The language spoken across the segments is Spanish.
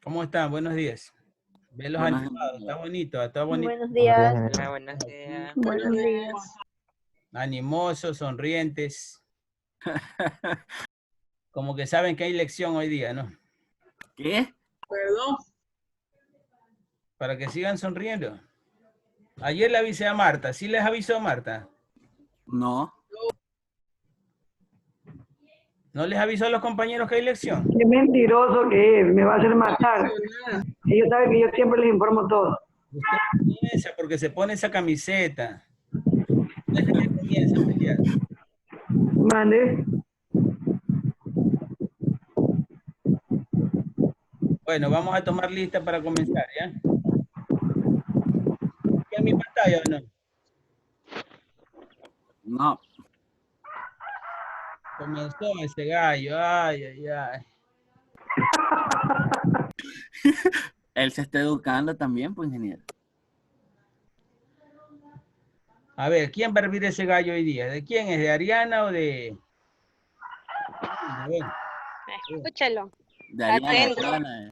¿Cómo están? Buenos días. Ve los Buenos animados, está días. bonito, está bonito. Buenos Buenos días, días. ingeniero. Hola, buenos días. Buenos días. Animosos, sonrientes, como que saben que hay lección hoy día, ¿no? ¿Qué? Perdón. Para que sigan sonriendo. Ayer le avisé a Marta, ¿sí les avisó a Marta? No. ¿No les avisó a los compañeros que hay lección? Qué mentiroso que es, me va a hacer matar. Ellos saben que yo siempre les informo todo. Usted comienza porque se pone esa camiseta. Desde que comienza a pelear. Mande. Bueno, vamos a tomar lista para comenzar, ¿ya? ¿En mi pantalla o no? No. Comenzó ese gallo, ay, ay, ay. Él se está educando también, pues, ingeniero. A ver, ¿quién va a hervir ese gallo hoy día? ¿De quién es? ¿De Ariana o de...? A ver. Escúchalo. De Ariana, Atento. Ariana.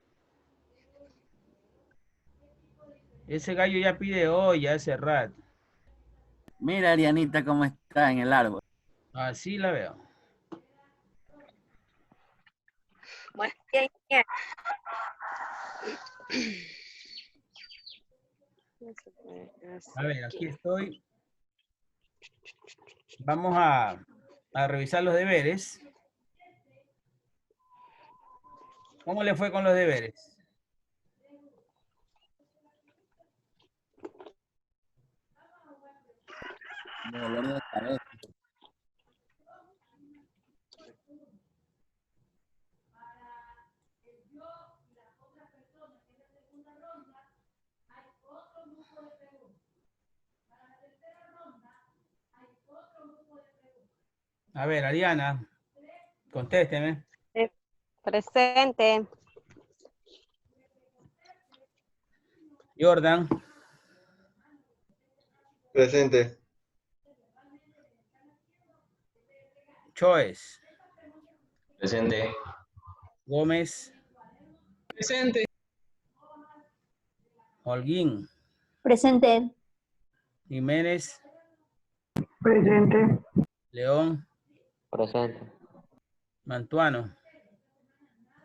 Ese gallo ya pide hoy, ya hace rato. Mira, Arianita, cómo está en el árbol. Así la veo. Buenos días, ingeniero. A ver, aquí estoy. Vamos a revisar los deberes. ¿Cómo le fue con los deberes? Dolor de cabeza. A ver, Ariana, contésteme. Presente. Jordan, Presente. Choes, Presente. Gómez, Presente. Holguín, Presente. Jiménez, Presente. León, Presente. Mantuano.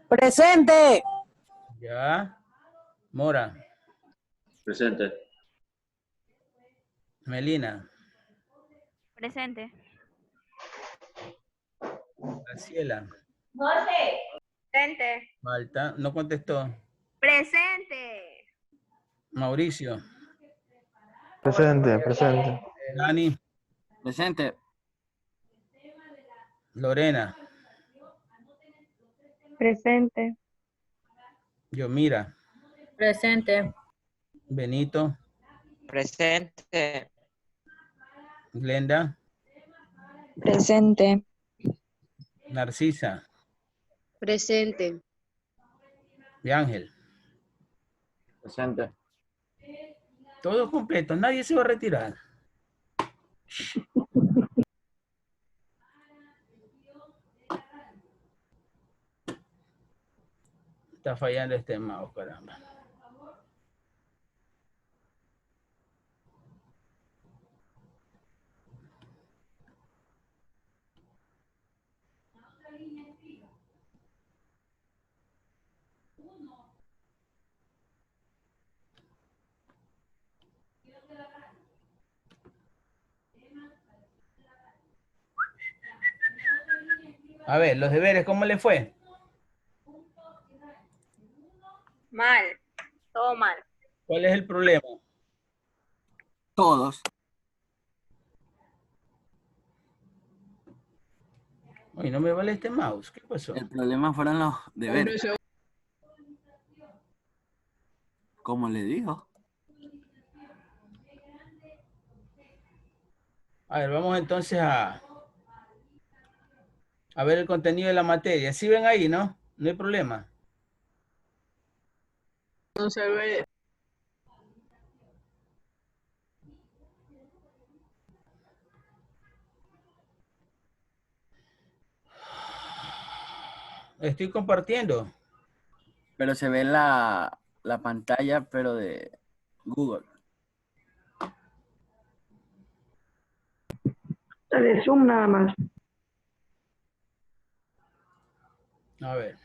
Presente. Ya. Mora, Presente. Melina, Presente. Graciela, Presente. Malta, no contestó. Presente. Mauricio, Presente, presente. Dani, Presente. Lorena, Presente. Yomira, Presente. Benito, Presente. Glenda, Presente. Narcisa, Presente. de Ángel. Presente. Todos completos, nadie se va a retirar. Está fallando este mouse, caramba. A ver, los deberes, ¿cómo le fue? Mal. Todo mal. ¿Cuál es el problema? Todos. Uy, no me vale este mouse. ¿Qué pasó? El problema fueron los deberes. Como le dijo. A ver, vamos entonces a ver el contenido de la materia. ¿Sí ven ahí, no? No hay problema. No se ve. Estoy compartiendo. Pero se ve la pantalla, pero de Google. De Zoom nada más. A ver.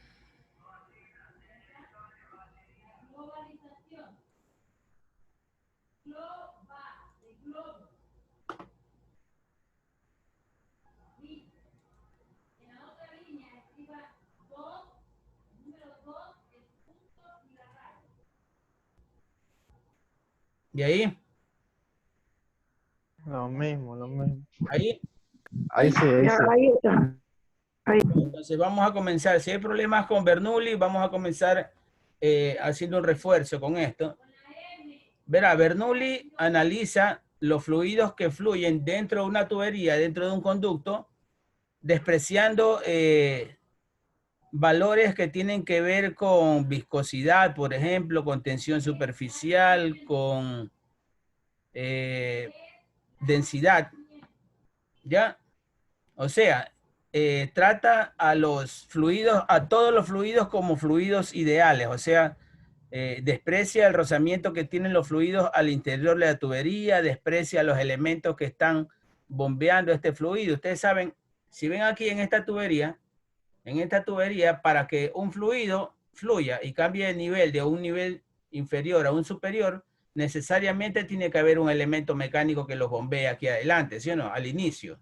¿Y ahí? Lo mismo, lo mismo. ¿Ahí? Ahí sí, ahí Ya, sí. ahí está. Entonces vamos a comenzar. Si hay problemas con Bernoulli, vamos a comenzar haciendo un refuerzo con esto. Verá, Bernoulli analiza los fluidos que fluyen dentro de una tubería, dentro de un conducto, despreciando valores que tienen que ver con viscosidad, por ejemplo, con tensión superficial, con densidad, ¿ya? O sea, trata a los fluidos, a todos los fluidos como fluidos ideales, o sea, desprecia el rozamiento que tienen los fluidos al interior de la tubería, desprecia los elementos que están bombeando este fluido. Ustedes saben, si ven aquí en esta tubería, para que un fluido fluya y cambie de nivel de un nivel inferior a un superior, necesariamente tiene que haber un elemento mecánico que los bombee aquí adelante, ¿sí o no? Al inicio.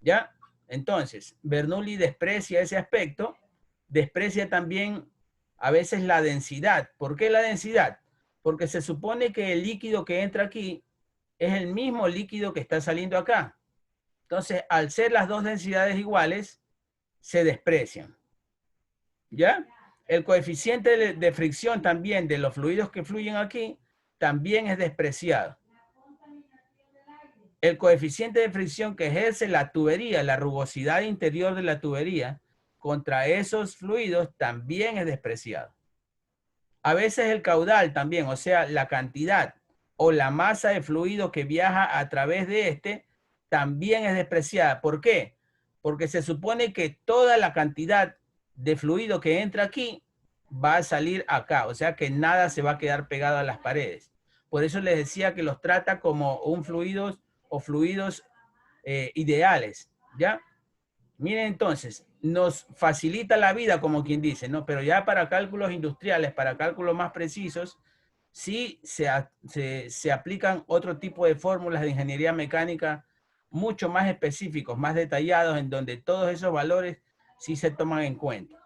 ¿Ya? Entonces, Bernoulli desprecia ese aspecto, desprecia también a veces la densidad. ¿Por qué la densidad? Porque se supone que el líquido que entra aquí es el mismo líquido que está saliendo acá. Entonces, al ser las dos densidades iguales, se desprecian. ¿Ya? El coeficiente de fricción también de los fluidos que fluyen aquí también es despreciado. El coeficiente de fricción que ejerce la tubería, la rugosidad interior de la tubería, contra esos fluidos también es despreciado. A veces el caudal también, o sea, la cantidad o la masa de fluido que viaja a través de este, también es despreciada. ¿Por qué? Porque se supone que toda la cantidad de fluido que entra aquí va a salir acá, o sea que nada se va a quedar pegado a las paredes. Por eso les decía que los trata como un fluido o fluidos ideales, ¿ya? Miren entonces, nos facilita la vida como quien dice, ¿no? Pero ya para cálculos industriales, para cálculos más precisos, sí se aplican otro tipo de fórmulas de ingeniería mecánica mucho más específicos, más detallados, en donde todos esos valores sí se toman en cuenta.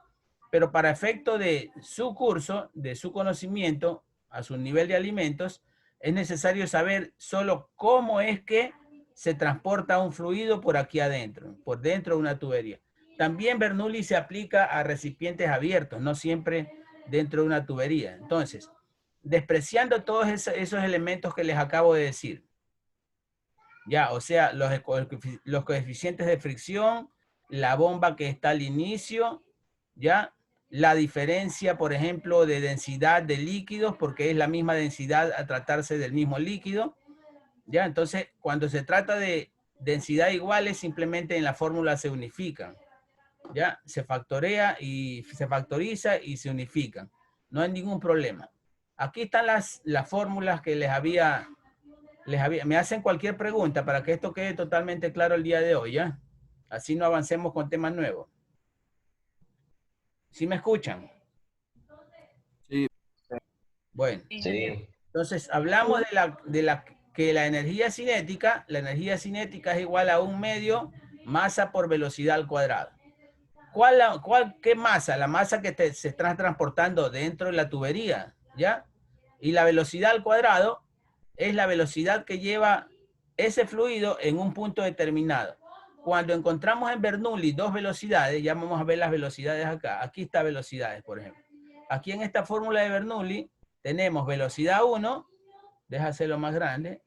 Pero para efecto de su curso, de su conocimiento, a su nivel de alimentos, es necesario saber solo cómo es que se transporta un fluido por aquí adentro, por dentro de una tubería. También Bernoulli se aplica a recipientes abiertos, no siempre dentro de una tubería. Entonces, despreciando todos esos elementos que les acabo de decir, ya, o sea, los coeficientes de fricción, la bomba que está al inicio, ya, la diferencia, por ejemplo, de densidad de líquidos, porque es la misma densidad a tratarse del mismo líquido, ya. Entonces, cuando se trata de densidad iguales, simplemente en la fórmula se unifican, ya, se factoriza y se unifican. No hay ningún problema. Aquí están las fórmulas que les había, me hacen cualquier pregunta para que esto quede totalmente claro el día de hoy, ¿ya? Así no avancemos con temas nuevos. ¿Sí me escuchan? Sí. Bueno. Sí. Entonces, hablamos que la energía cinética es igual a 1/2 masa por velocidad al cuadrado. ¿Qué masa? La masa que se está transportando dentro de la tubería, ¿ya? Y la velocidad al cuadrado es la velocidad que lleva ese fluido en un punto determinado. Cuando encontramos en Bernoulli dos velocidades, ya vamos a ver las velocidades acá. Aquí está velocidades, por ejemplo. Aquí en esta fórmula de Bernoulli tenemos velocidad 1, deja hacerlo más grande.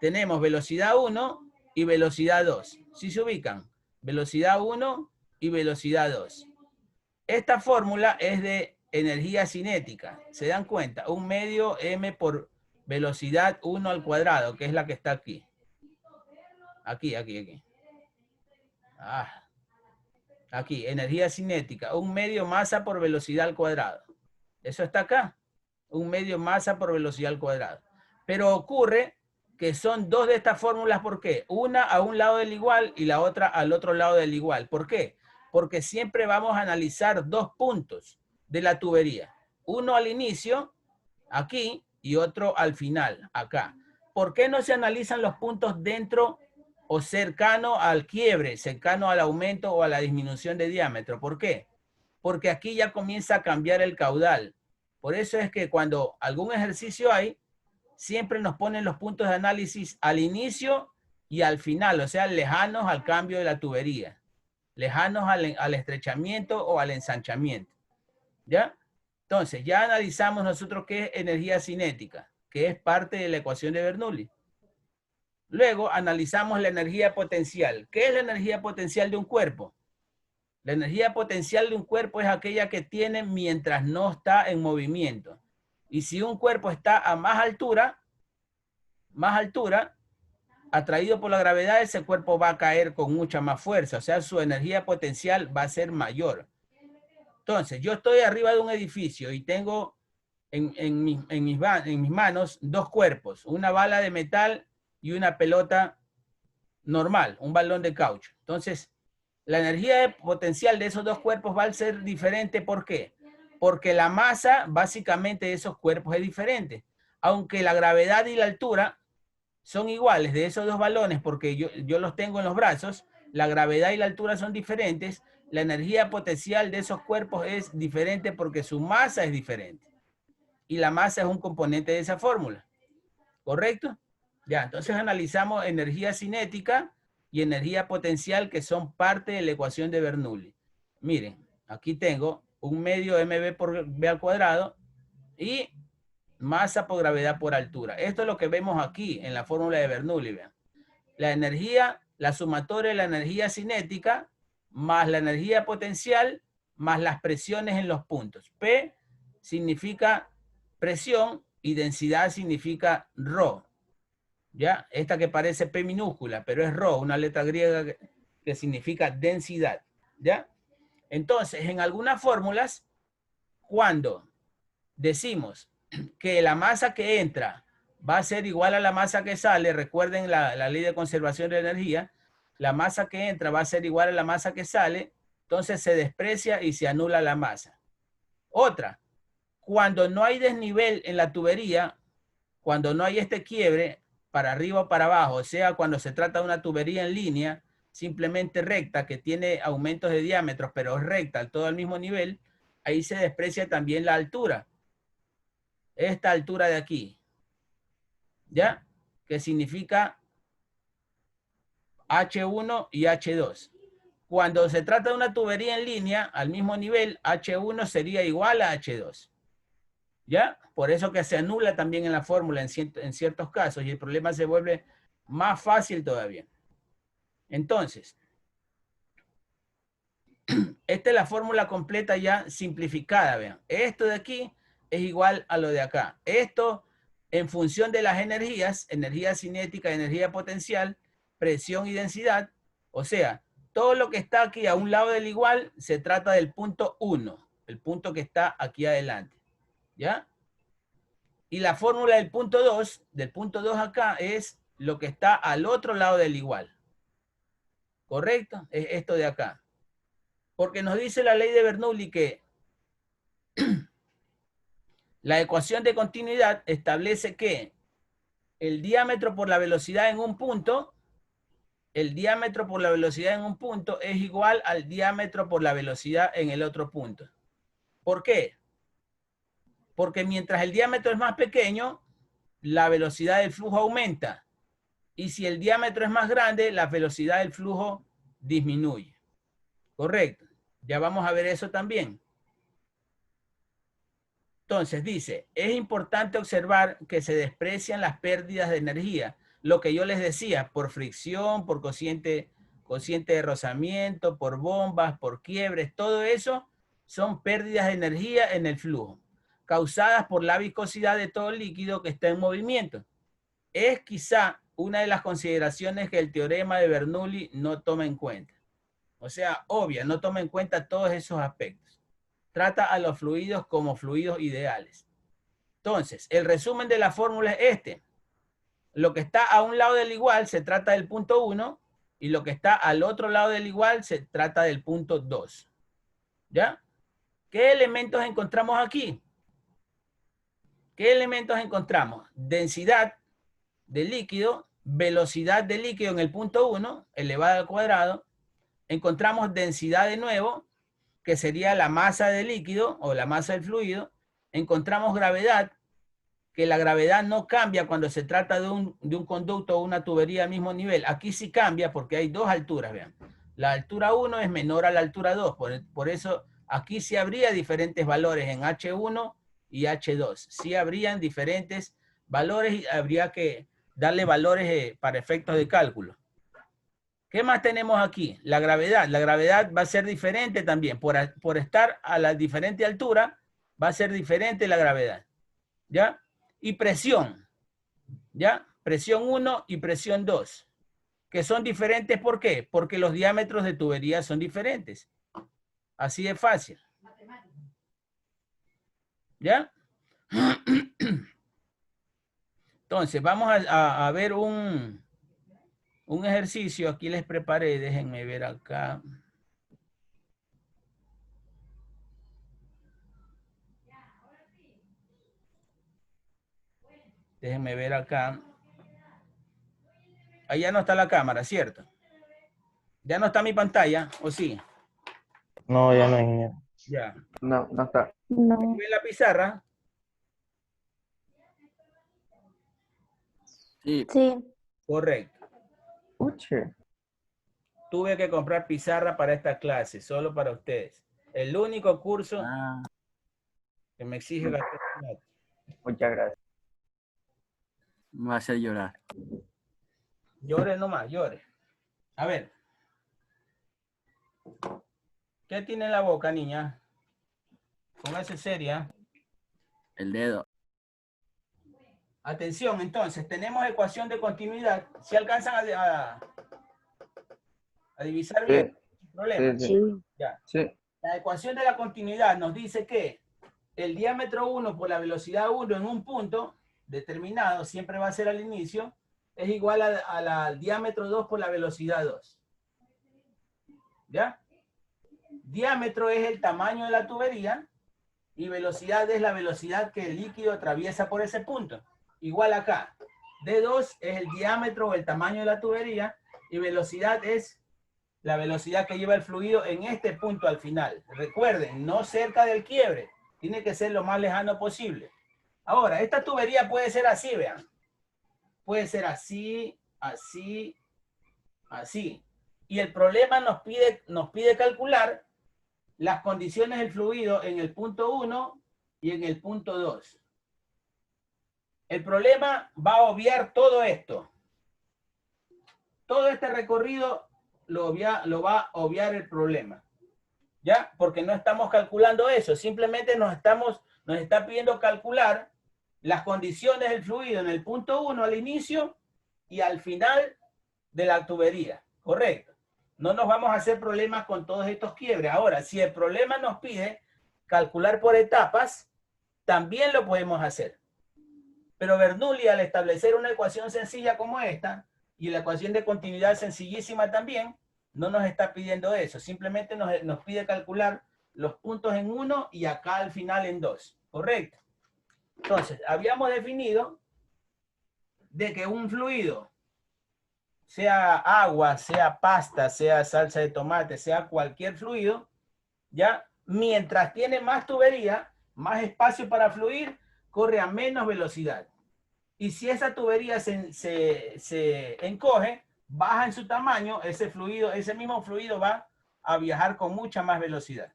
Tenemos velocidad 1 y velocidad 2. ¿Sí se ubican? Velocidad 1 y velocidad 2. Esta fórmula es de energía cinética. ¿Se dan cuenta? 1/2 m por velocidad 1 al cuadrado, que es la que está aquí. Aquí. Aquí, energía cinética, 1 medio masa por velocidad al cuadrado. Eso está acá, 1 medio masa por velocidad al cuadrado. Pero ocurre que son dos de estas fórmulas, ¿por qué? Una a un lado del igual y la otra al otro lado del igual. ¿Por qué? Porque siempre vamos a analizar dos puntos de la tubería. Uno al inicio, aquí, y otro al final, acá. ¿Por qué no se analizan los puntos dentro o cercano al quiebre, cercano al aumento o a la disminución de diámetro? ¿Por qué? Porque aquí ya comienza a cambiar el caudal. Por eso es que cuando algún ejercicio hay, siempre nos ponen los puntos de análisis al inicio y al final, o sea, lejanos al cambio de la tubería, lejanos al estrechamiento o al ensanchamiento. ¿Ya? Entonces, ya analizamos nosotros qué es energía cinética, que es parte de la ecuación de Bernoulli. Luego analizamos la energía potencial. ¿Qué es la energía potencial de un cuerpo? La energía potencial de un cuerpo es aquella que tiene mientras no está en movimiento. Y si un cuerpo está a más altura, atraído por la gravedad, ese cuerpo va a caer con mucha más fuerza. O sea, su energía potencial va a ser mayor. Entonces, yo estoy arriba de un edificio y tengo en mis manos dos cuerpos, una bala de metal y una pelota normal, un balón de caucho. Entonces, la energía potencial de esos dos cuerpos va a ser diferente. ¿Por qué? Porque la masa básicamente de esos cuerpos es diferente. Aunque la gravedad y la altura son iguales de esos dos balones, porque yo los tengo en los brazos, la gravedad y la altura son diferentes, la energía potencial de esos cuerpos es diferente porque su masa es diferente. Y la masa es un componente de esa fórmula. ¿Correcto? Ya, entonces analizamos energía cinética y energía potencial, que son parte de la ecuación de Bernoulli. Miren, aquí tengo 1 medio mv por v al cuadrado y masa por gravedad por altura. Esto es lo que vemos aquí en la fórmula de Bernoulli. Vean. La energía, la sumatoria de la energía cinética más la energía potencial más las presiones en los puntos. P significa presión y densidad significa ρ. ¿Ya? Esta que parece P minúscula, pero es ρ, una letra griega que significa densidad. ¿Ya? Entonces, en algunas fórmulas, cuando decimos que la masa que entra va a ser igual a la masa que sale, recuerden la ley de conservación de energía, la masa que entra va a ser igual a la masa que sale, entonces se desprecia y se anula la masa. Otra, cuando no hay desnivel en la tubería, cuando no hay este quiebre para arriba o para abajo, o sea, cuando se trata de una tubería en línea, simplemente recta, que tiene aumentos de diámetros, pero es recta, todo al mismo nivel, ahí se desprecia también la altura. Esta altura de aquí, ¿ya? Que significa H1 y H2. Cuando se trata de una tubería en línea, al mismo nivel, H1 sería igual a H2. ¿Ya? Por eso que se anula también en la fórmula en ciertos casos y el problema se vuelve más fácil todavía. Entonces, esta es la fórmula completa ya simplificada, vean. Esto de aquí es igual a lo de acá. Esto en función de las energías, energía cinética, energía potencial, presión y densidad. O sea, todo lo que está aquí a un lado del igual se trata del punto 1, el punto que está aquí adelante. ¿Ya? Y la fórmula del punto 2 acá es lo que está al otro lado del igual. ¿Correcto? Es esto de acá. Porque nos dice la ley de Bernoulli que la ecuación de continuidad establece que el diámetro por la velocidad en un punto, es igual al diámetro por la velocidad en el otro punto. ¿Por qué? Porque mientras el diámetro es más pequeño, la velocidad del flujo aumenta. Y si el diámetro es más grande, la velocidad del flujo disminuye. Correcto. Ya vamos a ver eso también. Entonces dice, es importante observar que se desprecian las pérdidas de energía. Lo que yo les decía, por fricción, por cociente de rozamiento, por bombas, por quiebres, todo eso son pérdidas de energía en el flujo, causadas por la viscosidad de todo líquido que está en movimiento. Es quizá una de las consideraciones que el teorema de Bernoulli no toma en cuenta. O sea, obvia, no toma en cuenta todos esos aspectos. Trata a los fluidos como fluidos ideales. Entonces, el resumen de la fórmula es este. Lo que está a un lado del igual se trata del punto 1 y lo que está al otro lado del igual se trata del punto 2. ¿Ya? ¿Qué elementos encontramos aquí? ¿Qué elementos encontramos? Densidad de líquido, velocidad de líquido en el punto 1, elevada al cuadrado. Encontramos densidad de nuevo, que sería la masa del líquido o la masa del fluido. Encontramos gravedad, que la gravedad no cambia cuando se trata de un conducto o una tubería al mismo nivel. Aquí sí cambia porque hay dos alturas, vean. La altura 1 es menor a la altura 2, por eso aquí sí habría diferentes valores en H1 y H2. Sí habrían diferentes valores y habría que darle valores para efectos de cálculo. ¿Qué más tenemos aquí? La gravedad. La gravedad va a ser diferente también. Por estar a la diferente altura, va a ser diferente la gravedad. ¿Ya? Y presión. ¿Ya? Presión 1 y presión 2. Que son diferentes, ¿por qué? Porque los diámetros de tubería son diferentes. Así de fácil. ¿Ya? Entonces, vamos a ver un ejercicio. Aquí les preparé. Déjenme ver acá. Déjenme ver acá. Ahí ya no está la cámara, ¿cierto? Ya no está mi pantalla, ¿o sí? No, ya no hay. Ya. No, no está. No. ¿Ve la pizarra? Sí. Sí. Correcto. Uche. Tuve que comprar pizarra para esta clase, solo para ustedes. El único curso Ah, que me exige gastar plata. Muchas gracias. me va a hacer llorar. Llore nomás, llore. A ver. ¿Qué tiene en la boca, niña? Póngase seria. El dedo. Atención, entonces, tenemos ecuación de continuidad. ¿Se alcanzan a divisar bien? Sí, ¿Problema? sí, Sí. Ya. sí. La ecuación de la continuidad nos dice que el diámetro 1 por la velocidad 1 en un punto determinado, siempre va a ser al inicio, es igual al diámetro 2 por la velocidad 2. ¿Ya? Diámetro es el tamaño de la tubería y velocidad es la velocidad que el líquido atraviesa por ese punto. Igual acá. D2 es el diámetro o el tamaño de la tubería y velocidad es la velocidad que lleva el fluido en este punto al final. Recuerden, no cerca del quiebre. Tiene que ser lo más lejano posible. Ahora, esta tubería puede ser así, vean. Puede ser así, así, así. Y el problema nos pide calcular las condiciones del fluido en el punto 1 y en el punto 2. El problema va a obviar todo esto. Todo este recorrido lo va a obviar el problema. ¿Ya? Porque no estamos calculando eso. Simplemente nos está pidiendo calcular las condiciones del fluido en el punto 1 al inicio y al final de la tubería. Correcto. No nos vamos a hacer problemas con todos estos quiebres. Ahora, si el problema nos pide calcular por etapas, también lo podemos hacer. Pero Bernoulli, al establecer una ecuación sencilla como esta, y la ecuación de continuidad sencillísima también, no nos está pidiendo eso. Simplemente nos pide calcular los puntos en 1 y acá al final en 2. Correcto. Entonces, habíamos definido de que un fluido, sea agua, sea pasta, sea salsa de tomate, sea cualquier fluido, ya mientras tiene más tubería, más espacio para fluir, corre a menos velocidad. Y si esa tubería se encoge, baja en su tamaño, ese mismo fluido va a viajar con mucha más velocidad.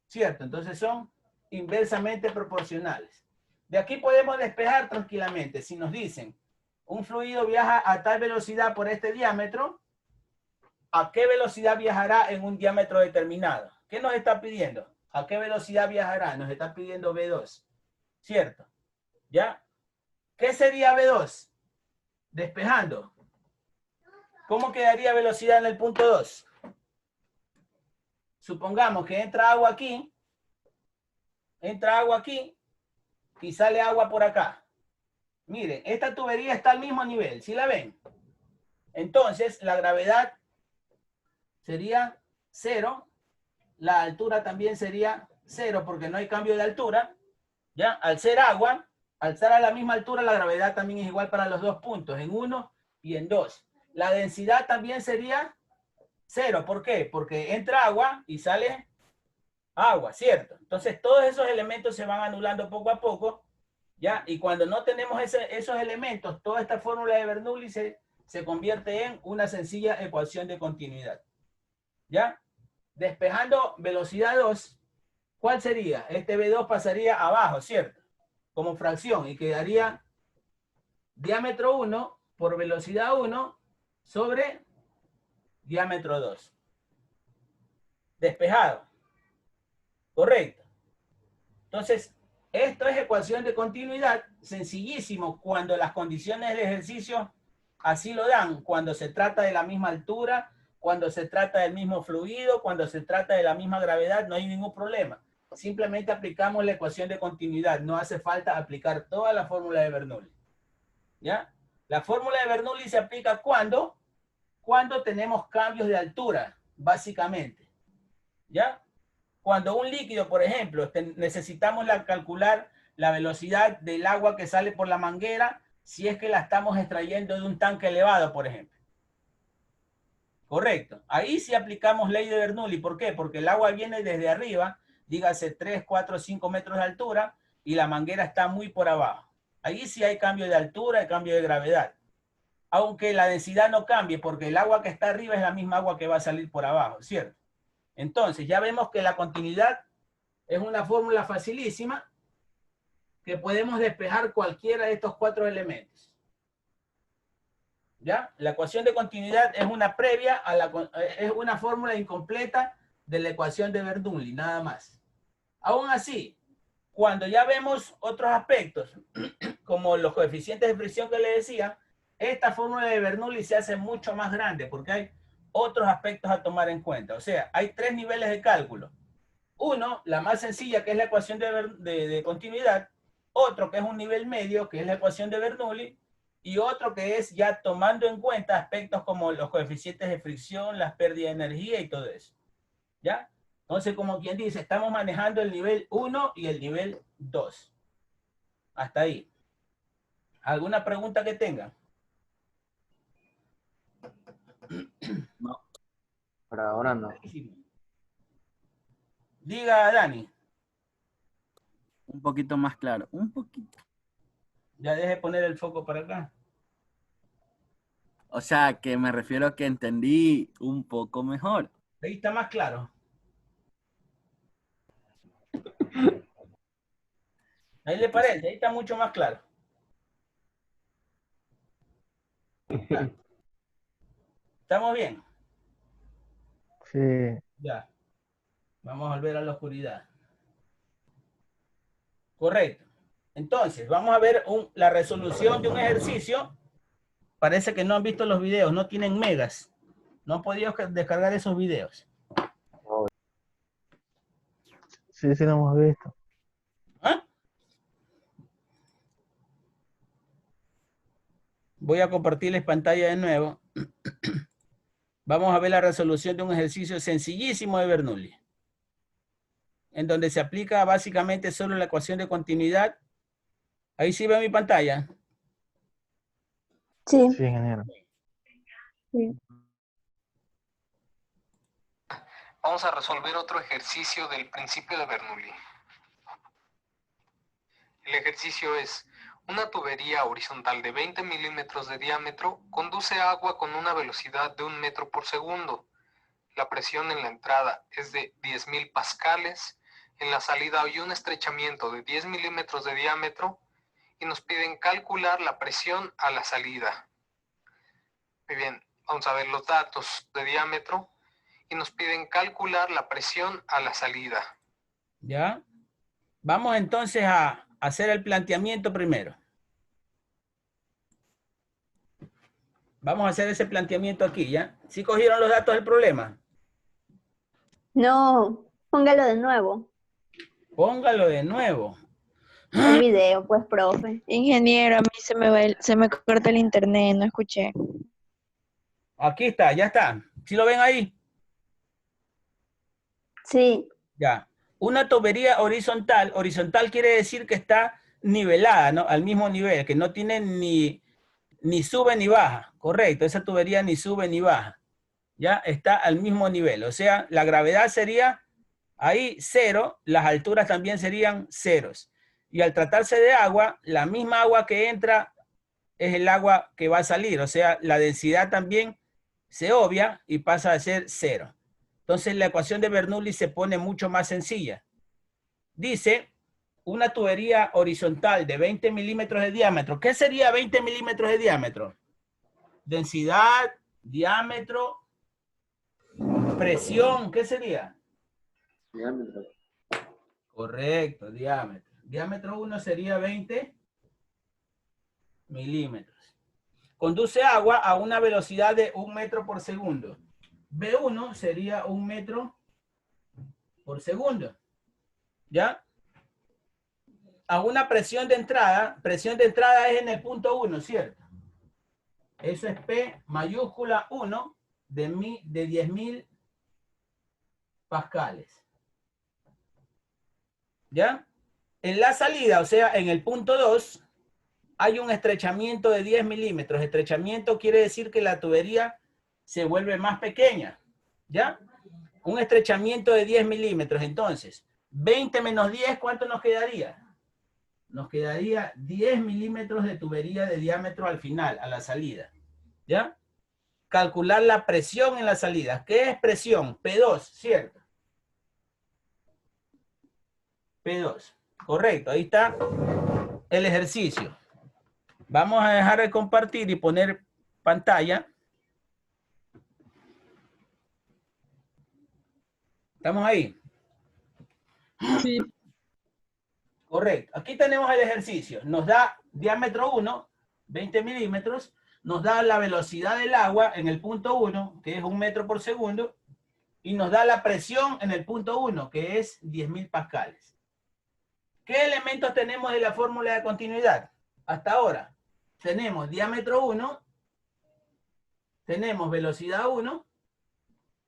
¿Cierto? Entonces son inversamente proporcionales. De aquí podemos despejar tranquilamente. Si nos dicen, un fluido viaja a tal velocidad por este diámetro, ¿a qué velocidad viajará en un diámetro determinado? ¿Qué nos está pidiendo? ¿A qué velocidad viajará? Nos está pidiendo V2. ¿Cierto? ¿Ya? ¿Qué sería V2? Despejando. ¿Cómo quedaría velocidad en el punto 2? supongamos que entra agua aquí y sale agua por acá. Miren, esta tubería está al mismo nivel, ¿sí la ven? Entonces, la gravedad sería 0, la altura también sería 0 porque no hay cambio de altura, ¿ya? Al ser agua, al estar a la misma altura, la gravedad también es igual para los dos puntos, en 1 y en 2. La densidad también sería 0, ¿por qué? Porque entra agua y sale agua, ¿cierto? Entonces, todos esos elementos se van anulando poco a poco, ¿ya? Y cuando no tenemos esos elementos, toda esta fórmula de Bernoulli se convierte en una sencilla ecuación de continuidad, ¿ya? Despejando velocidad 2, ¿cuál sería? Este V2 pasaría abajo, ¿cierto? Como fracción y quedaría diámetro 1 por velocidad 1 sobre diámetro 2. Despejado. Correcto. Entonces, esto es ecuación de continuidad, sencillísimo cuando las condiciones del ejercicio así lo dan, cuando se trata de la misma altura, cuando se trata del mismo fluido, cuando se trata de la misma gravedad, no hay ningún problema. Simplemente aplicamos la ecuación de continuidad, no hace falta aplicar toda la fórmula de Bernoulli. ¿Ya? La fórmula de Bernoulli se aplica cuando tenemos cambios de altura, básicamente. ¿Ya? Cuando un líquido, por ejemplo, necesitamos calcular la velocidad del agua que sale por la manguera si es que la estamos extrayendo de un tanque elevado, por ejemplo. Correcto. Ahí sí aplicamos ley de Bernoulli. ¿Por qué? Porque el agua viene desde arriba, dígase 3, 4, 5 metros de altura, y la manguera está muy por abajo. Ahí sí hay cambio de altura y cambio de gravedad. Aunque la densidad no cambie, porque el agua que está arriba es la misma agua que va a salir por abajo, ¿cierto? Entonces, ya vemos que la continuidad es una fórmula facilísima que podemos despejar cualquiera de estos 4 elementos. ¿Ya? La ecuación de continuidad es una previa a es una fórmula incompleta de la ecuación de Bernoulli, nada más. Aún así, cuando ya vemos otros aspectos, como los coeficientes de fricción que le decía, esta fórmula de Bernoulli se hace mucho más grande porque hay otros aspectos a tomar en cuenta. O sea, hay 3 niveles de cálculo. Uno, la más sencilla, que es la ecuación de continuidad. Otro, que es un nivel medio, que es la ecuación de Bernoulli. Y otro que es ya tomando en cuenta aspectos como los coeficientes de fricción, las pérdidas de energía y todo eso. ¿Ya? Entonces, como quien dice, estamos manejando el nivel 1 y el nivel 2. Hasta ahí. ¿Alguna pregunta que tengan? No. Por ahora no. Diga, Dani. Un poquito más claro. Un poquito. Ya deje poner el foco para acá. O sea, que me refiero a que entendí un poco mejor. Ahí está más claro. Ahí le parece, ahí está mucho más claro. ¿Estamos bien? Sí. Ya. Vamos a volver a la oscuridad. Correcto. Entonces, vamos a ver la resolución de un ejercicio. Parece que no han visto los videos, no tienen megas. No han podido descargar esos videos. Sí, sí lo hemos visto. ¿Ah? Voy a compartirles pantalla de nuevo. Vamos a ver la resolución de un ejercicio sencillísimo de Bernoulli, en donde se aplica básicamente solo la ecuación de continuidad. Ahí sí ve mi pantalla. Sí. Sí, ingeniero. Sí. Vamos a resolver otro ejercicio del principio de Bernoulli. El ejercicio es: una tubería horizontal de 20 milímetros de diámetro conduce agua con una velocidad de 1 metro por segundo. La presión en la entrada es de 10.000 pascales. En la salida hay un estrechamiento de 10 milímetros de diámetro y nos piden calcular la presión a la salida. Muy bien, vamos a ver los datos de diámetro y nos piden calcular la presión a la salida. ¿Ya? Vamos entonces a hacer el planteamiento primero. Vamos a hacer ese planteamiento aquí, ¿ya? ¿Sí cogieron los datos del problema? No, póngalo de nuevo. Póngalo de nuevo. El video, pues, profe. Ingeniero, a mí se me corta el internet, no escuché. Aquí está, ya está. ¿Sí lo ven ahí? Sí, Ya. Una tubería horizontal, horizontal quiere decir que está nivelada, ¿no? Al mismo nivel, que no tiene ni sube ni baja. Correcto, esa tubería ni sube ni baja. Ya está al mismo nivel. O sea, la gravedad sería ahí cero, las alturas también serían ceros. Y al tratarse de agua, la misma agua que entra es el agua que va a salir. O sea, la densidad también se obvia y pasa a ser cero. Entonces la ecuación de Bernoulli se pone mucho más sencilla. Dice, una tubería horizontal de 20 milímetros de diámetro. ¿Qué sería 20 milímetros de diámetro? Densidad, diámetro, presión, ¿qué sería? Diámetro. Correcto, diámetro. Diámetro 1 sería 20 milímetros. Conduce agua a una velocidad de 1 metro por segundo. B1 sería 1 metro por segundo. ¿Ya? A una presión de entrada es en el punto 1, ¿cierto? Eso es P mayúscula 1 de 10.000 pascales. ¿Ya? En la salida, o sea, en el punto 2, hay un estrechamiento de 10 milímetros. Estrechamiento quiere decir que la tubería se vuelve más pequeña. ¿Ya? Un estrechamiento de 10 milímetros. Entonces, 20 menos 10, ¿cuánto nos quedaría? Nos quedaría 10 milímetros de tubería de diámetro al final, a la salida. ¿Ya? Calcular la presión en la salida. ¿Qué es presión? P2, ¿cierto? P2. Correcto, ahí está el ejercicio. Vamos a dejar de compartir y poner pantalla. ¿Estamos ahí? Sí. Correcto. Aquí tenemos el ejercicio. Nos da diámetro 1, 20 milímetros. Nos da la velocidad del agua en el punto 1, que es 1 metro por segundo. Y nos da la presión en el punto 1, que es 10.000 pascales. ¿Qué elementos tenemos de la fórmula de continuidad? Hasta ahora tenemos diámetro 1, tenemos velocidad 1,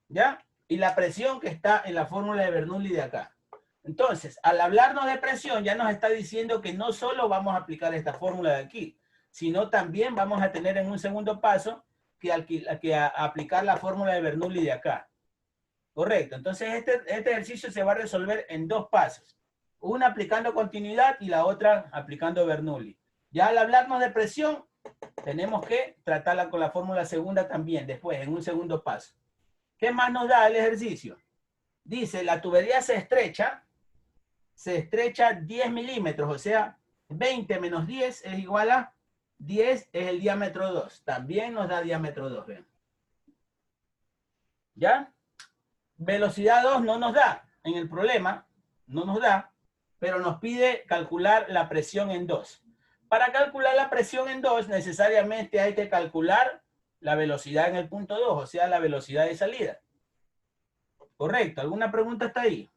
¿ya? Y la presión que está en la fórmula de Bernoulli de acá. Entonces, al hablarnos de presión, ya nos está diciendo que no solo vamos a aplicar esta fórmula de aquí, sino también vamos a tener en un segundo paso que aplicar la fórmula de Bernoulli de acá. Correcto. Entonces, este ejercicio se va a resolver en 2 pasos. Una aplicando continuidad y la otra aplicando Bernoulli. Ya al hablarnos de presión, tenemos que tratarla con la fórmula segunda también, después, en un segundo paso. ¿Qué más nos da el ejercicio? Dice, la tubería se estrecha 10 milímetros, o sea, 20 menos 10 es igual a 10 es el diámetro 2. También nos da diámetro 2, ¿ven? ¿Ya? Velocidad 2 no nos da en el problema, no nos da, pero nos pide calcular la presión en 2. Para calcular la presión en 2, necesariamente hay que calcular la velocidad en el punto 2, o sea, la velocidad de salida. Correcto. ¿Alguna pregunta hasta ahí?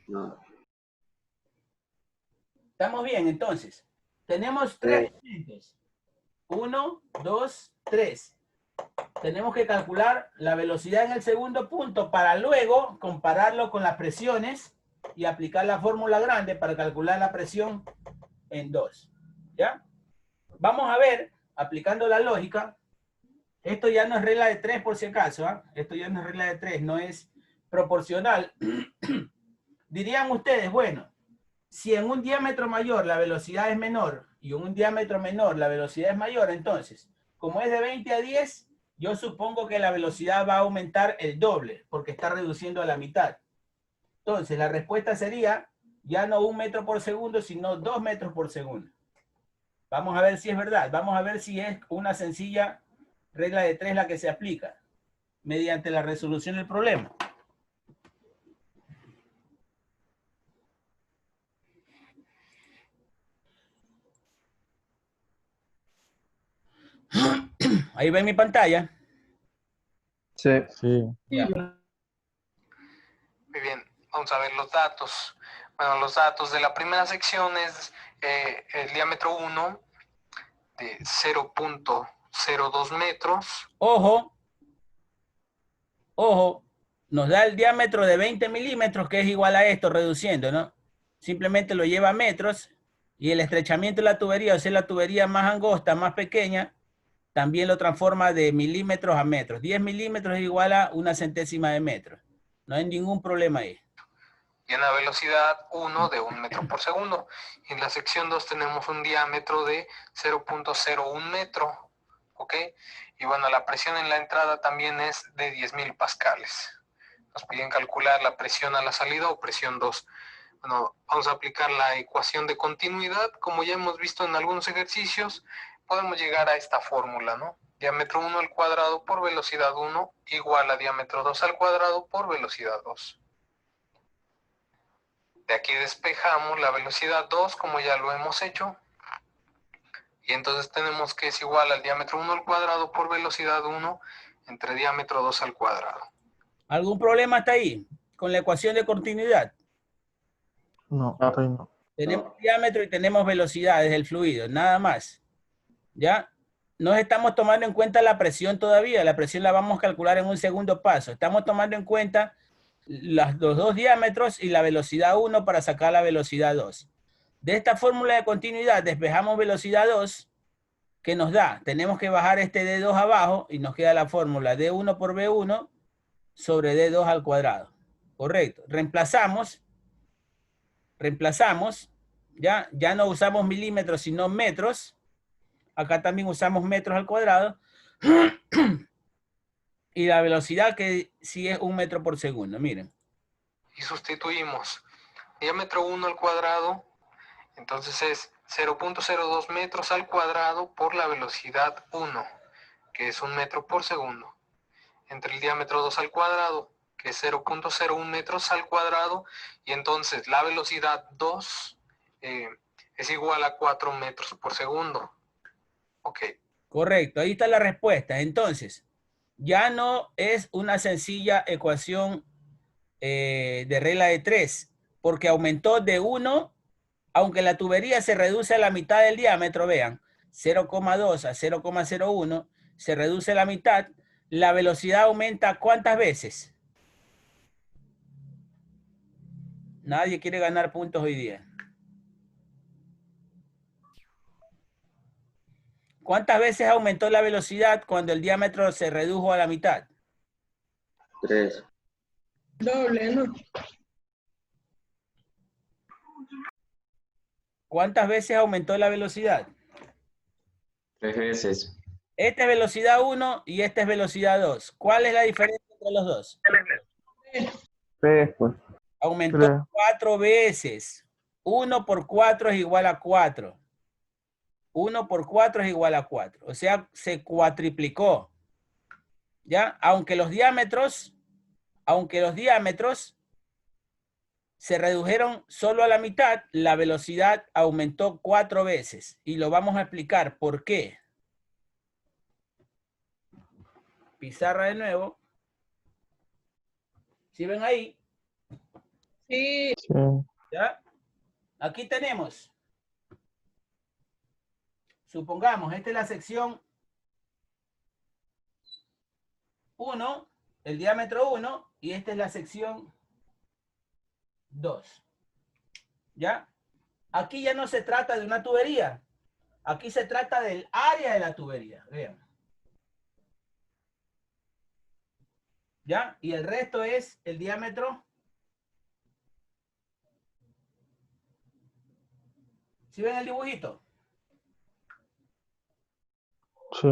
No. Estamos bien, entonces. Tenemos 3 elementos. 1, 2, 3. Tenemos que calcular la velocidad en el segundo punto para luego compararlo con las presiones y aplicar la fórmula grande para calcular la presión en 2. ¿Ya? Vamos a ver, aplicando la lógica, esto ya no es regla de 3 por si acaso, ¿eh? Esto ya no es regla de 3, no es proporcional. Dirían ustedes, bueno, si en un diámetro mayor la velocidad es menor y en un diámetro menor la velocidad es mayor, entonces, como es de 20 a 10, yo supongo que la velocidad va a aumentar el doble, porque está reduciendo a la mitad. Entonces, la respuesta sería ya no 1 metro por segundo, sino 2 metros por segundo. Vamos a ver si es verdad. Vamos a ver si es una sencilla regla de 3 la que se aplica mediante la resolución del problema. Ahí ven mi pantalla. Sí. Sí. Ya. Muy bien, vamos a ver los datos. Bueno, los datos de la primera sección es el diámetro 1 de 0.02 metros. Ojo, ojo, nos da el diámetro de 20 milímetros, que es igual a esto, reduciendo, ¿no? Simplemente lo lleva a metros, y el estrechamiento de la tubería, o sea, la tubería más angosta, más pequeña, también lo transforma de milímetros a metros. 10 milímetros es igual a 1/100 de metro. No hay ningún problema ahí. Y en la velocidad 1 de 1 metro por segundo. Y en la sección 2 tenemos un diámetro de 0.01 metro. ¿Ok? Y bueno, la presión en la entrada también es de 10.000 pascales. Nos piden calcular la presión a la salida o presión 2. Bueno, vamos a aplicar la ecuación de continuidad. Como ya hemos visto en algunos ejercicios, podemos llegar a esta fórmula, ¿no? Diámetro 1 al cuadrado por velocidad 1 igual a diámetro 2 al cuadrado por velocidad 2. De aquí despejamos la velocidad 2, como ya lo hemos hecho. Y entonces tenemos que es igual al diámetro 1 al cuadrado por velocidad 1 entre diámetro 2 al cuadrado. ¿Algún problema hasta ahí con la ecuación de continuidad? No, hasta ahí no. Tenemos diámetro y tenemos velocidades del fluido, nada más. ¿Ya? No estamos tomando en cuenta la presión todavía. La presión la vamos a calcular en un segundo paso. Estamos tomando en cuenta los dos diámetros y la velocidad 1 para sacar la velocidad 2. De esta fórmula de continuidad despejamos velocidad 2, que nos da, tenemos que bajar este D2 abajo y nos queda la fórmula D1 por B1 sobre D2 al cuadrado. Correcto. Reemplazamos, ya no usamos milímetros sino metros. Acá también usamos metros al cuadrado. Y la velocidad que sí es 1 metro por segundo, miren. Y sustituimos diámetro 1 al cuadrado, entonces es 0.02 metros al cuadrado por la velocidad 1, que es 1 metro por segundo, entre el diámetro 2 al cuadrado, que es 0.01 metros al cuadrado, y entonces la velocidad 2 es igual a 4 metros por segundo. Ok. Correcto, ahí está la respuesta. Entonces, ya no es una sencilla ecuación de regla de 3, porque aumentó de 1, aunque la tubería se reduce a la mitad del diámetro, vean, 0,2 a 0,01, se reduce a la mitad, la velocidad aumenta ¿cuántas veces? Nadie quiere ganar puntos hoy día. ¿Cuántas veces aumentó la velocidad cuando el diámetro se redujo a la mitad? 3. Doble, ¿no? ¿Cuántas veces aumentó la velocidad? 3 veces. Esta es velocidad 1 y esta es velocidad 2. ¿Cuál es la diferencia entre los dos? 3, pues. Aumentó 3. 4 veces. 1 por 4 es igual a 4. 1 por 4 es igual a 4. O sea, se cuatriplicó. ¿Ya? Aunque los diámetros se redujeron solo a la mitad, la velocidad aumentó 4 veces. Y lo vamos a explicar por qué. Pizarra de nuevo. ¿Sí ven ahí? Sí. Sí. ¿Ya? Aquí tenemos. Supongamos, esta es la sección 1, el diámetro 1, y esta es la sección 2. ¿Ya? Aquí ya no se trata de una tubería. Aquí se trata del área de la tubería. Vean. ¿Ya? Y el resto es el diámetro. ¿Sí ven el dibujito? Sí.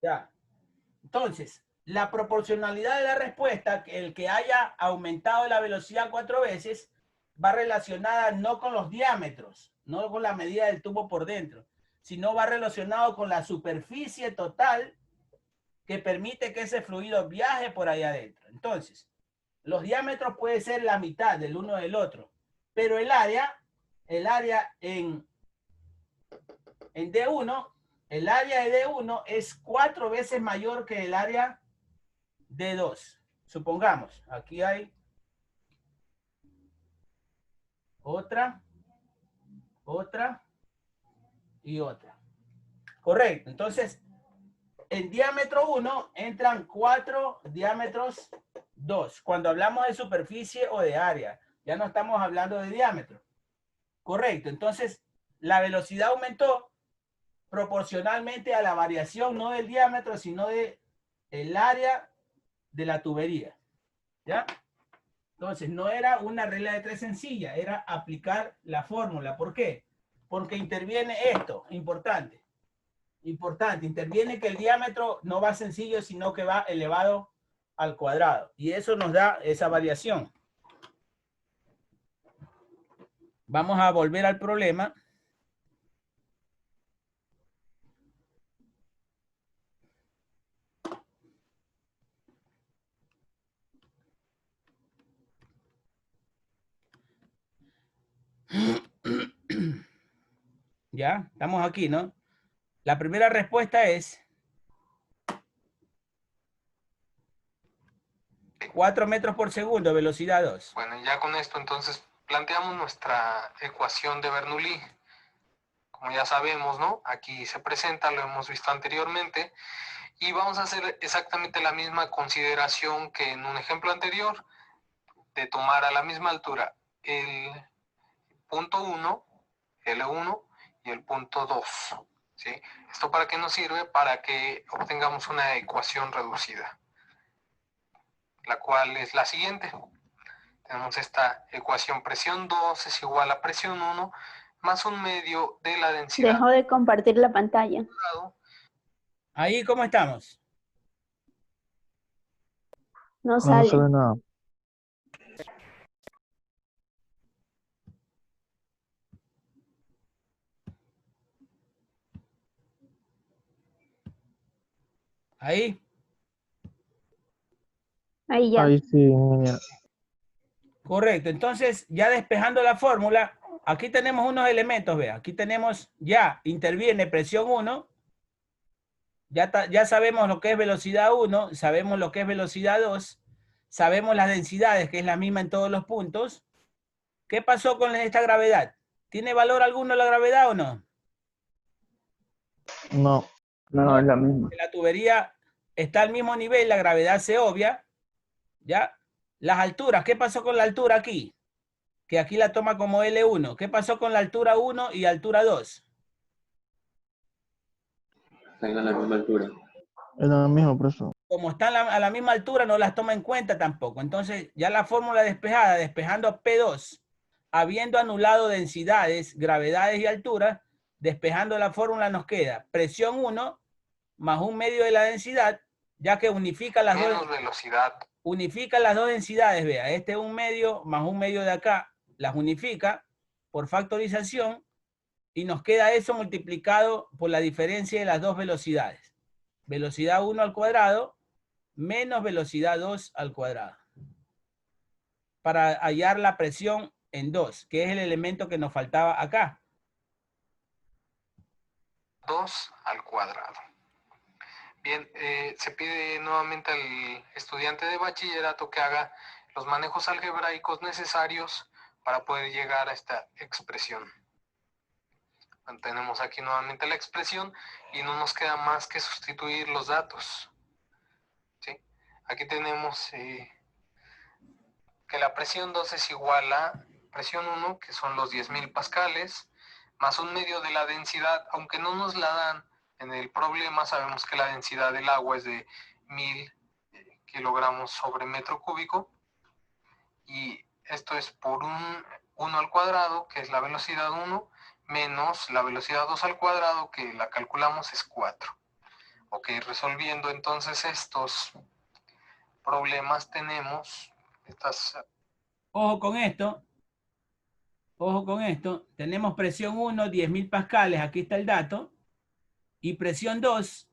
Ya. Entonces, la proporcionalidad de la respuesta, el que haya aumentado la velocidad 4 veces, va relacionada no con los diámetros, no con la medida del tubo por dentro, sino va relacionado con la superficie total que permite que ese fluido viaje por ahí adentro. Entonces, los diámetros pueden ser la mitad del uno del otro, pero el área en D1, el área de D1 es 4 veces mayor que el área D2. Supongamos, aquí hay otra y otra. Correcto. Entonces, en diámetro 1 entran 4 diámetros 2. Cuando hablamos de superficie o de área, ya no estamos hablando de diámetro. Correcto. Entonces, la velocidad aumentó proporcionalmente a la variación, no del diámetro, sino de el área de la tubería. ¿Ya? Entonces, no era una regla de 3 sencilla, era aplicar la fórmula. ¿Por qué? Porque interviene esto, importante. Importante, interviene que el diámetro no va sencillo, sino que va elevado al cuadrado. Y eso nos da esa variación. Vamos a volver al problema. Ya, estamos aquí, ¿no? La primera respuesta es 4 metros por segundo, velocidad 2. Bueno, ya con esto entonces planteamos nuestra ecuación de Bernoulli. Como ya sabemos, ¿no? Aquí se presenta, lo hemos visto anteriormente. Y vamos a hacer exactamente la misma consideración que en un ejemplo anterior, de tomar a la misma altura el punto 1, L1 y el punto 2. ¿Sí? ¿Esto para qué nos sirve? Para que obtengamos una ecuación reducida, la cual es la siguiente. Tenemos esta ecuación: presión 2 es igual a presión 1 más un medio de la densidad. Dejo de compartir la pantalla. Ahí, ¿cómo estamos? No No sale. se ve nada. Ahí. Ahí ya. Ahí sí, niña. Correcto. Entonces, ya despejando la fórmula, aquí tenemos unos elementos, vea. Aquí tenemos, ya interviene presión 1. Ya sabemos lo que es velocidad 1, sabemos lo que es velocidad 2, sabemos las densidades, que es la misma en todos los puntos. ¿Qué pasó con esta gravedad? ¿Tiene valor alguno la gravedad o no? No. No, es la misma. La tubería está al mismo nivel, la gravedad se obvia. ¿Ya? Las alturas, ¿qué pasó con la altura aquí? Que aquí la toma como L1. ¿Qué pasó con la altura 1 y altura 2? Están a la misma altura. Es la misma, por eso. Como están a la misma altura, no las toma en cuenta tampoco. Entonces, ya la fórmula despejada, despejando P2, habiendo anulado densidades, gravedades y alturas, despejando la fórmula nos queda presión 1 más un medio de la densidad, ya que unifica las Menos velocidad. Unifica las dos densidades, vea, este es un medio más un medio de acá, las unifica por factorización y nos queda eso multiplicado por la diferencia de las dos velocidades. Velocidad 1 al cuadrado menos velocidad 2 al cuadrado. Para hallar la presión en 2, que es el elemento que nos faltaba acá. 2 al cuadrado. Bien, se pide nuevamente al estudiante de bachillerato que haga los manejos algebraicos necesarios para poder llegar a esta expresión. Bueno, tenemos aquí nuevamente la expresión y no nos queda más que sustituir los datos. ¿Sí? Aquí tenemos que la presión 2 es igual a presión 1, que son los 10.000 pascales, más un medio de la densidad, aunque no nos la dan en el problema. Sabemos que la densidad del agua es de 1000 kilogramos sobre metro cúbico, y esto es por un 1 al cuadrado, que es la velocidad 1, menos la velocidad 2 al cuadrado, que la calculamos es 4. Ok, resolviendo entonces estos problemas tenemos estas... Ojo con esto. Ojo con esto. Tenemos presión 1, 10.000 pascales. Aquí está el dato. Y presión 2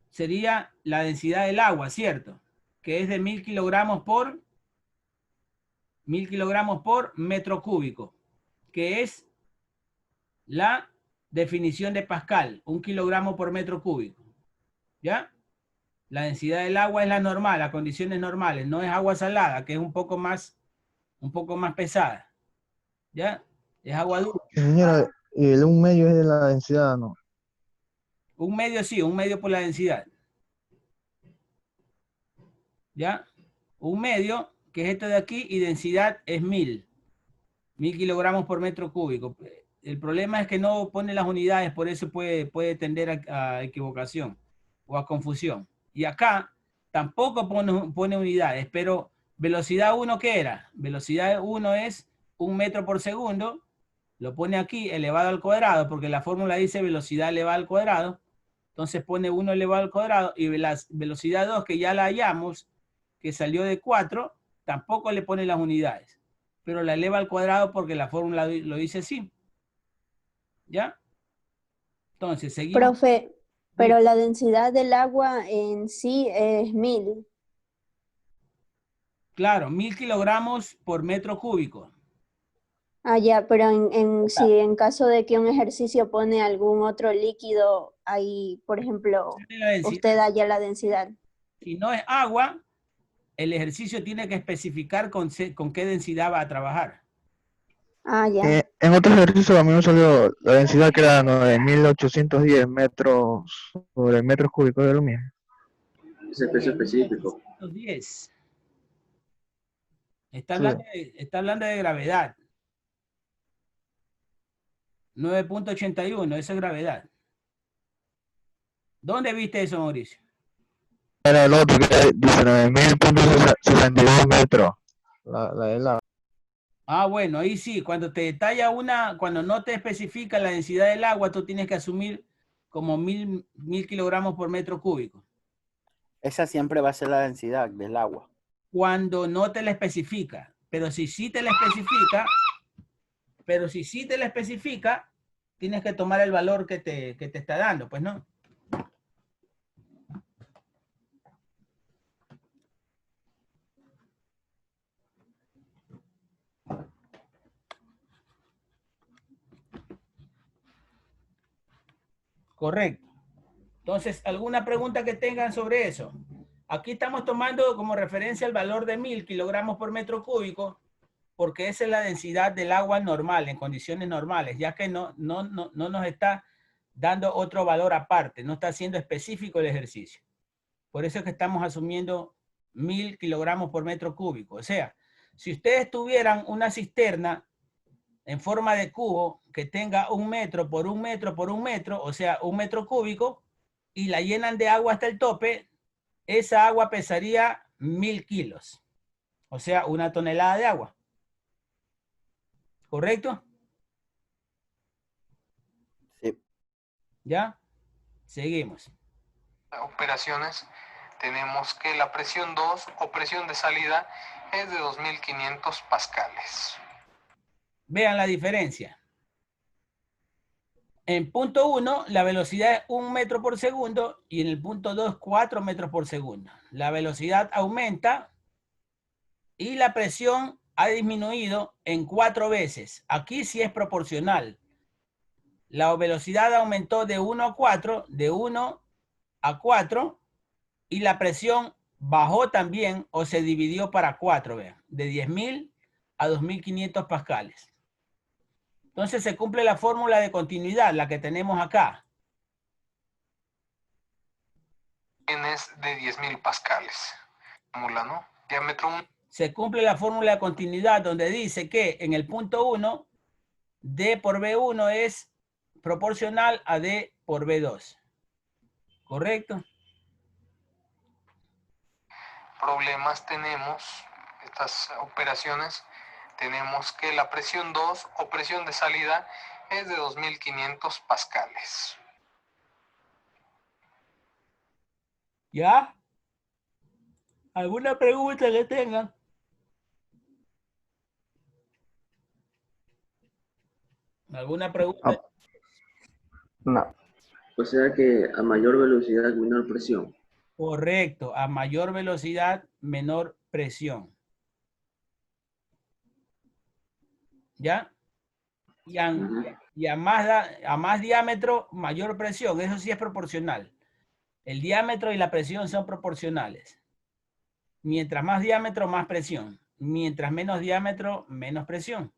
sería la densidad del agua, ¿cierto? Que es de 1000 kilogramos por metro cúbico. Que es la definición de Pascal. 1 kilogramo por metro cúbico. ¿Ya? La densidad del agua es la normal, a condiciones normales. No es agua salada, que es un poco más pesada. ¿Ya? Es agua dulce. Señora, y el 1/2 es de la densidad, ¿no? Un medio sí, un medio por la densidad. ¿Ya? Un medio, que es esto de aquí, y densidad es 1000 kilogramos por metro cúbico. El problema es que no pone las unidades, por eso puede tender a equivocación o a confusión. Y acá tampoco pone unidades, pero velocidad 1, ¿qué era? Velocidad 1 es 1 metro por segundo. Lo pone aquí elevado al cuadrado, porque la fórmula dice velocidad elevada al cuadrado. Entonces pone 1 elevado al cuadrado, y la velocidad 2, que ya la hallamos, que salió de 4, tampoco le pone las unidades, pero la eleva al cuadrado porque la fórmula lo dice así. ¿Ya? Entonces, seguimos. Profe, pero la densidad del agua en sí es 1000. Claro, 1000 kilogramos por metro cúbico. Ah, ya, pero si en caso de que un ejercicio pone algún otro líquido, ahí, por ejemplo, usted halla la densidad. Si no es agua, el ejercicio tiene que especificar con qué densidad va a trabajar. Ah, ya. En otro ejercicio a mí me salió la densidad que era 9810 metros sobre metros cúbicos de lo mismo. Ese peso específico. 910. Está hablando de gravedad. 9.81, eso es gravedad. ¿Dónde viste eso, Mauricio? Era el otro que dice 9000.62 metros. La del agua. Ah, bueno, ahí sí, cuando te detalla cuando no te especifica la densidad del agua, tú tienes que asumir como 1000 kilogramos por metro cúbico. Esa siempre va a ser la densidad del agua. Cuando no te la especifica, pero si sí te la especifica, tienes que tomar el valor que te está dando, pues no. Correcto. Entonces, ¿alguna pregunta que tengan sobre eso? Aquí estamos tomando como referencia el valor de 1000 kilogramos por metro cúbico, porque esa es la densidad del agua normal, en condiciones normales, ya que no nos está dando otro valor aparte, no está siendo específico el ejercicio. Por eso es que estamos asumiendo 1000 kilogramos por metro cúbico. O sea, si ustedes tuvieran una cisterna en forma de cubo que tenga 1 metro por 1 metro por 1 metro, o sea, 1 metro cúbico, y la llenan de agua hasta el tope, esa agua pesaría 1000 kilos. O sea, 1 tonelada de agua. ¿Correcto? Sí. ¿Ya? Seguimos. Operaciones, tenemos que la presión 2 o presión de salida es de 2500 pascales. Vean la diferencia. En punto 1, la velocidad es 1 metro por segundo y en el punto 2, 4 metros por segundo. La velocidad aumenta y la presión ha disminuido en 4 veces. Aquí sí es proporcional. La velocidad aumentó de 1 a 4, de 1 a 4, y la presión bajó también o se dividió para 4, vean, de 10.000 a 2.500 pascales. Entonces se cumple la fórmula de continuidad, la que tenemos acá. Es de 10.000 pascales. Fórmula, ¿no? Diámetro 1. Se cumple la fórmula de continuidad donde dice que en el punto 1, D por B1 es proporcional a D por B2. ¿Correcto? Problemas tenemos, estas operaciones, tenemos que la presión 2 o presión de salida es de 2500 pascales. ¿Ya? ¿Alguna pregunta que tengan? ¿Alguna pregunta? No. O sea que a mayor velocidad, menor presión. Correcto. A mayor velocidad, menor presión. ¿Ya? Y a más diámetro, mayor presión. Eso sí es proporcional. El diámetro y la presión son proporcionales. Mientras más diámetro, más presión. Mientras menos diámetro, menos presión.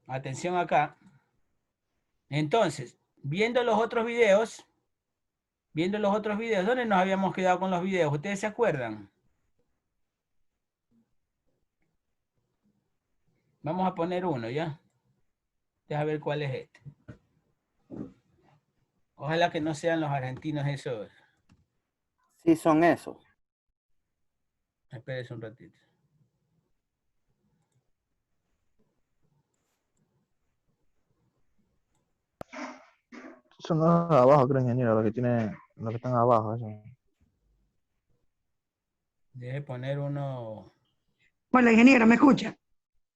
Atención acá. Entonces, viendo los otros videos, ¿dónde nos habíamos quedado con los videos? ¿Ustedes se acuerdan? Vamos a poner uno, ¿ya? Deja ver cuál es este. Ojalá que no sean los argentinos esos. Sí, son esos. Espérese un ratito. Son los de abajo, creo, ingeniero, los que están abajo. Eso. Deje poner uno. Bueno, ingeniero, ¿me escucha?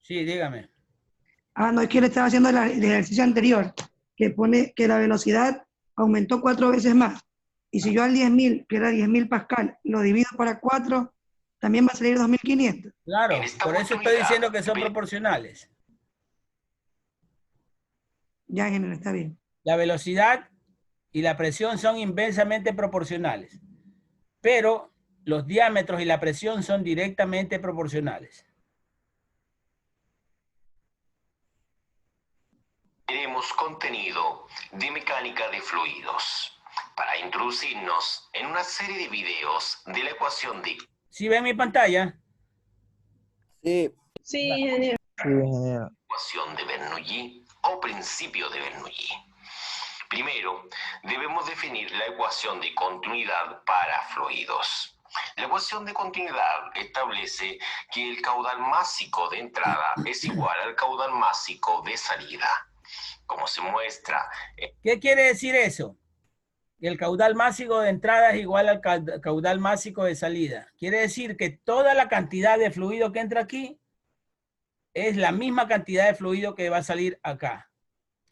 Sí, dígame. Ah, no, es que le estaba haciendo el ejercicio anterior, que pone que la velocidad aumentó 4 veces más. Y si yo al 10.000, que era 10.000 pascal, lo divido para 4, también va a salir 2.500. Claro, por eso estoy diciendo que son proporcionales. Ya, ingeniero, está bien. La velocidad y la presión son inversamente proporcionales, pero los diámetros y la presión son directamente proporcionales. Tenemos contenido de mecánica de fluidos para introducirnos en una serie de videos de la ecuación de... ¿Sí ven mi pantalla? Sí. Sí, ingeniero. Sí, ingeniero. Ecuación de Bernoulli o principio de Bernoulli. Primero, debemos definir la ecuación de continuidad para fluidos. La ecuación de continuidad establece que el caudal másico de entrada es igual al caudal másico de salida. Como se muestra... ¿Qué quiere decir eso? El caudal másico de entrada es igual al caudal másico de salida. Quiere decir que toda la cantidad de fluido que entra aquí es la misma cantidad de fluido que va a salir acá.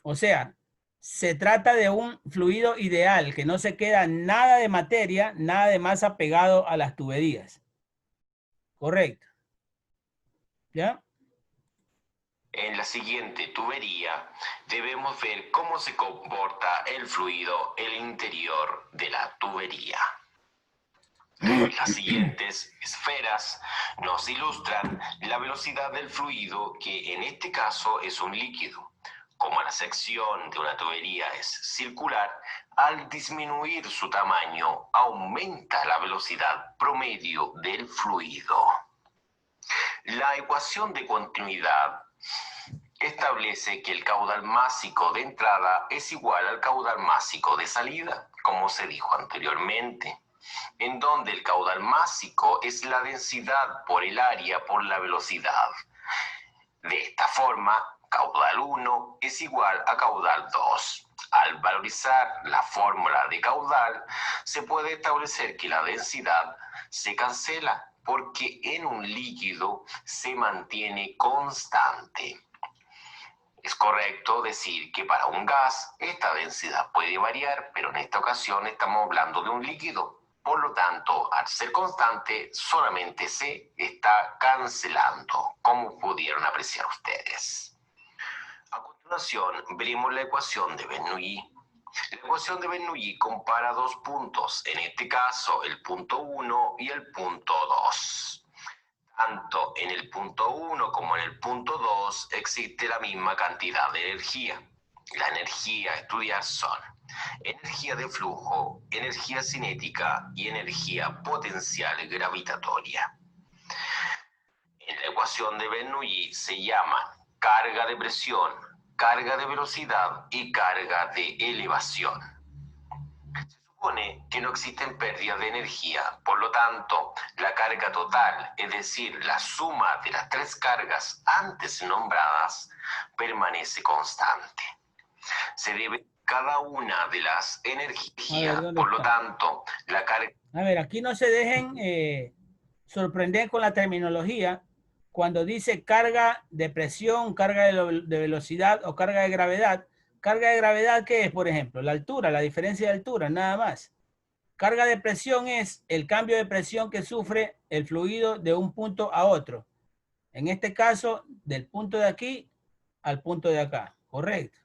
O sea, se trata de un fluido ideal, que no se queda nada de materia, nada de masa pegado a las tuberías. Correcto. ¿Ya? En la siguiente tubería debemos ver cómo se comporta el fluido en el interior de la tubería. Las siguientes esferas nos ilustran la velocidad del fluido, que en este caso es un líquido. Como la sección de una tubería es circular, al disminuir su tamaño aumenta la velocidad promedio del fluido. La ecuación de continuidad establece que el caudal másico de entrada es igual al caudal másico de salida, como se dijo anteriormente, en donde el caudal másico es la densidad por el área por la velocidad. De esta forma, caudal 1 es igual a caudal 2. Al valorizar la fórmula de caudal, se puede establecer que la densidad se cancela porque en un líquido se mantiene constante. Es correcto decir que para un gas esta densidad puede variar, pero en esta ocasión estamos hablando de un líquido. Por lo tanto, al ser constante, solamente se está cancelando, como pudieron apreciar ustedes. A continuación, veremos la ecuación de Bernoulli. La ecuación de Bernoulli compara dos puntos, en este caso el punto 1 y el punto 2. Tanto en el punto 1 como en el punto 2 existe la misma cantidad de energía. La energía a estudiar son energía de flujo, energía cinética y energía potencial gravitatoria. En la ecuación de Bernoulli se llaman carga de presión, carga de velocidad y carga de elevación. Se supone que no existen pérdidas de energía, por lo tanto, la carga total, es decir, la suma de las tres cargas antes nombradas, permanece constante. Se debe cada una de las energías, por lo tanto, la carga... A ver, aquí no se dejen sorprender con la terminología. Cuando dice carga de presión, carga de velocidad o carga de gravedad, carga de gravedad, ¿qué es? Por ejemplo, la altura, la diferencia de altura, nada más. Carga de presión es el cambio de presión que sufre el fluido de un punto a otro. En este caso, del punto de aquí al punto de acá, ¿correcto?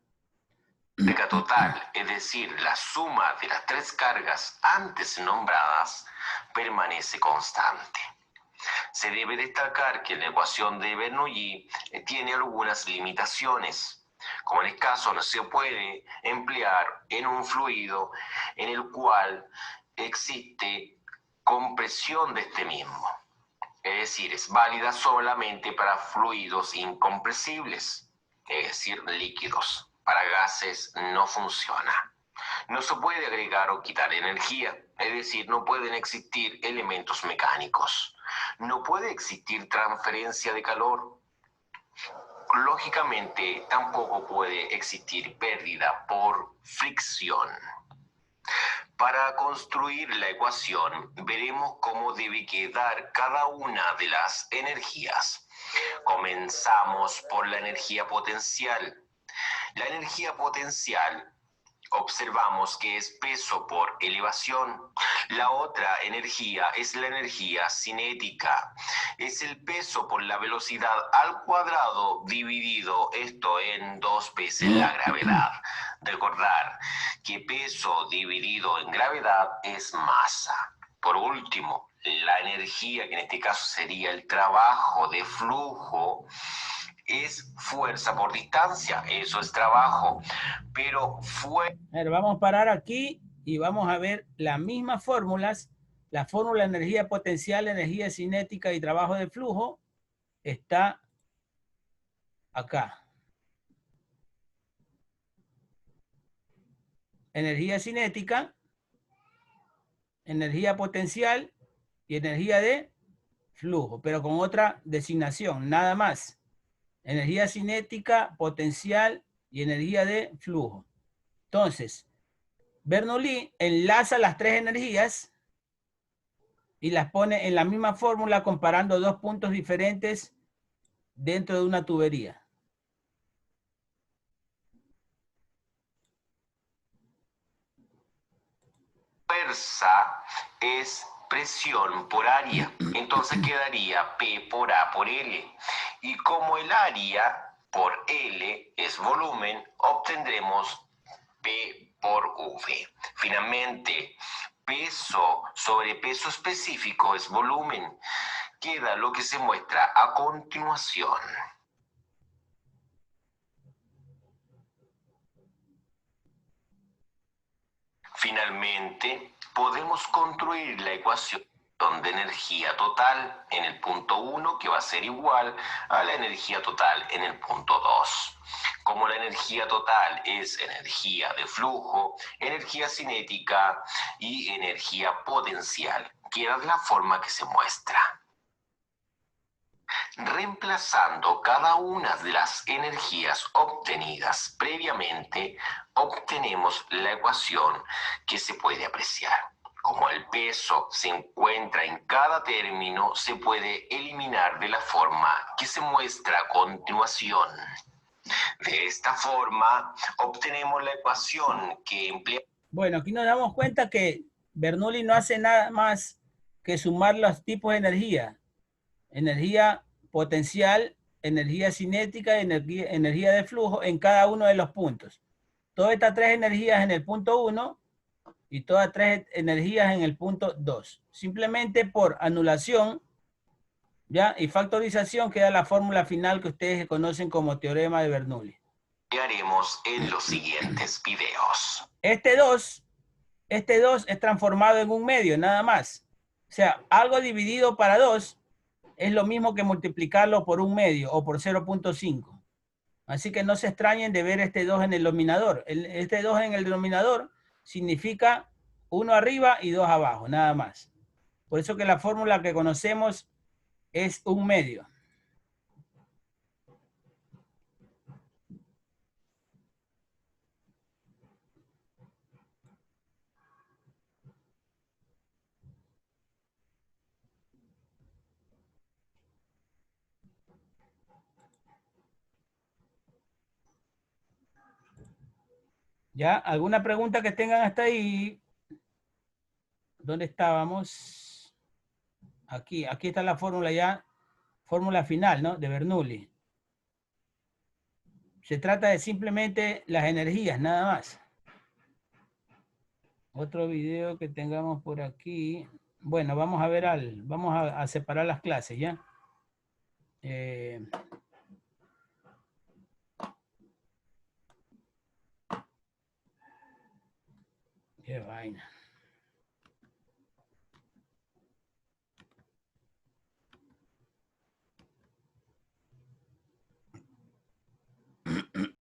Carga total, es decir, la suma de las tres cargas antes nombradas, permanece constante. Se debe destacar que la ecuación de Bernoulli tiene algunas limitaciones, como en el caso no se puede emplear en un fluido en el cual existe compresión de este mismo. Es decir, es válida solamente para fluidos incompresibles, es decir, líquidos. Para gases no funciona. No se puede agregar o quitar energía, es decir, no pueden existir elementos mecánicos. No puede existir transferencia de calor. Lógicamente, tampoco puede existir pérdida por fricción. Para construir la ecuación, veremos cómo debe quedar cada una de las energías. Comenzamos por la energía potencial. La energía potencial observamos que es peso por elevación. La otra energía es la energía cinética. Es el peso por la velocidad al cuadrado dividido esto en 2 veces la gravedad. Recordar que peso dividido en gravedad es masa. Por último, la energía, que en este caso sería el trabajo de flujo, es fuerza por distancia, eso es trabajo, pero vamos a parar aquí y vamos a ver las mismas fórmulas. La fórmula de energía potencial, energía cinética y trabajo de flujo está acá. Energía cinética, energía potencial y energía de flujo, pero con otra designación, nada más. Energía cinética, potencial y energía de flujo. Entonces, Bernoulli enlaza las 3 energías y las pone en la misma fórmula comparando 2 puntos diferentes dentro de una tubería. Fuerza es presión por área, entonces quedaría P por A por L. Y como el área por L es volumen, obtendremos P por V. Finalmente, peso sobre peso específico es volumen. Queda lo que se muestra a continuación. Finalmente, podemos construir la ecuación de energía total en el punto 1, que va a ser igual a la energía total en el punto 2. Como la energía total es energía de flujo, energía cinética y energía potencial, queda de la forma que se muestra. Reemplazando cada una de las energías obtenidas previamente, obtenemos la ecuación que se puede apreciar. Como el peso se encuentra en cada término, se puede eliminar de la forma que se muestra a continuación. De esta forma, obtenemos la ecuación que emplea... Bueno, aquí nos damos cuenta que Bernoulli no hace nada más que sumar los tipos de energía. Energía potencial, energía cinética y energía de flujo en cada uno de los puntos. Todas estas 3 energías en el punto 1 y todas 3 energías en el punto 2. Simplemente por anulación, ¿ya? Y factorización queda la fórmula final que ustedes conocen como teorema de Bernoulli. Haremos en los siguientes videos. Este 2 es transformado en un medio, nada más. O sea, algo dividido para 2 es lo mismo que multiplicarlo por un medio o por 0.5. Así que no se extrañen de ver este 2 en el denominador. Este 2 en el denominador significa 1 arriba y 2 abajo, nada más. Por eso que la fórmula que conocemos es un medio. ¿Ya? ¿Alguna pregunta que tengan hasta ahí? ¿Dónde estábamos? Aquí está la fórmula ya, fórmula final, ¿no? De Bernoulli. Se trata de simplemente las energías, nada más. Otro video que tengamos por aquí. Bueno, vamos a ver vamos a separar las clases, ¿ya? Qué vaina.